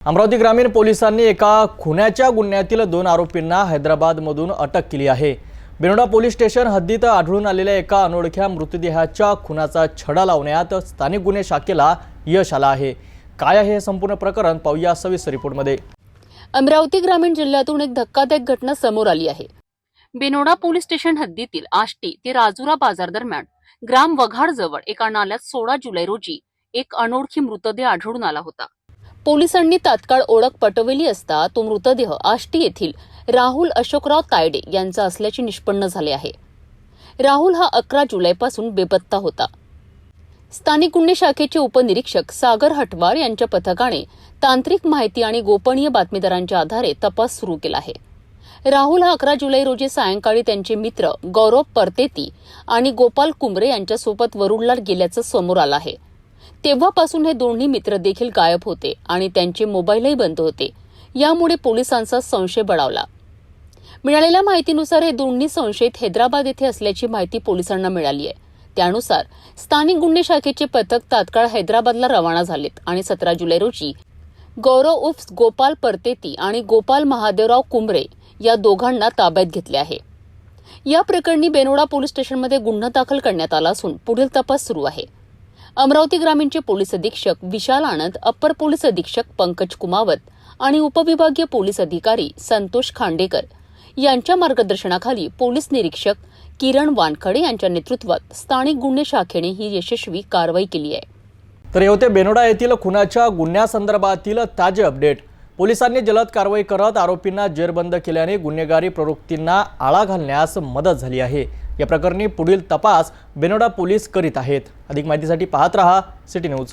अमरावती ग्रामीण पोलिसांनी एका खुनाच्या गुन्ह्यातील 2 आरोपींना हैदराबादमधून अटक केली आहे। बेनोडा पोलीस स्टेशन हद्दीत आढळून आलेल्या एका अनोळख्या मृतदेहाच्या खुनाचा छडा लावण्यात स्थानिक गुन्हे शाखेला यश आलं आहे। काय आहे हे संपूर्ण प्रकरण पाहूया सविस्तर रिपोर्टमध्ये। अमरावती ग्रामीण जिल्ह्यातून एक धक्कादायक घटना समोर आली आहे। बेनोडा पोलीस स्टेशन हद्दीतील आष्टी ते राजुरा बाजार दरम्यान ग्राम वघाड जवळ एका नाल्यात 16 जुलै रोजी एक अनोळखी मृतदेह आढळून आला होता। पोलिसांनी तात्काळ ओळख पटवली असता तो मृतदेह आष्टी येथील राहुल अशोकराव तायडे यांचा असल्याचे निष्पन्न झाले आहे। राहुल हा 11 जुलैपासून बेपत्ता होता। स्थानिक गुन्हे शाखेचे उपनिरीक्षक सागर हटवार यांच्या पथकाने तांत्रिक माहिती आणि गोपनीय बातमीदारांच्या आधारे तपास सुरू केला आहे। राहुल हा 11 जुलै रोजी सायंकाळी त्यांचे मित्र गौरव परतेती आणि गोपाल कुंबरे यांच्यासोबत वरुडला गेल्याचं समोर आलं आहे। तेव्हापासून हे दोन्ही मित्र देखील गायब होते आणि त्यांचे मोबाईलही बंद होते। यामुळे पोलिसांचा संशय बळावला। मिळालेल्या माहितीनुसार हे दोन्ही संशयित हैदराबाद येथे असल्याची माहिती पोलिसांना मिळाली आहे। त्यानुसार स्थानिक गुन्हे शाखेचे पथक तात्काळ हैदराबादला रवाना झालेत आणि 17 जुलै रोजी गौरव उर्फ गोपाल परतेती आणि गोपाल महादेवराव कुंबरे या दोघांना ताब्यात घेतले आहे। या प्रकरणी बेनोडा पोलीस स्टेशनमध्ये गुन्हा दाखल करण्यात आला असून पुढील तपास सुरू आहे। अमरावती ग्रामीणचे पोलीस अधीक्षक विशाल आनंद, अप्पर पोलीस अधीक्षक पंकज कुमावत आणि उपविभागीय पोलीस अधिकारी संतोष खांडेकर यांच्या मार्गदर्शनाखाली पोलीस निरीक्षक किरण वानखडे यांच्या नेतृत्वात स्थानिक गुन्हे शाखेने ही यशस्वी कारवाई केली आहे। तर होते बेनोडा येथील खुनाच्या गुन्ह्यासंदर्भातील ताजे अपडेट। पोलिसांनी जलद कारवाई करत आरोपींना जेरबंद केल्याने गुन्हेगारी प्रवृत्तींना आळा घालण्यास मदत झाली आहे। या प्रकरणी पुढील तपास बेनोडा पोलीस करीत आहेत। अधिक माहितीसाठी पाहत रहा सिटी न्यूज।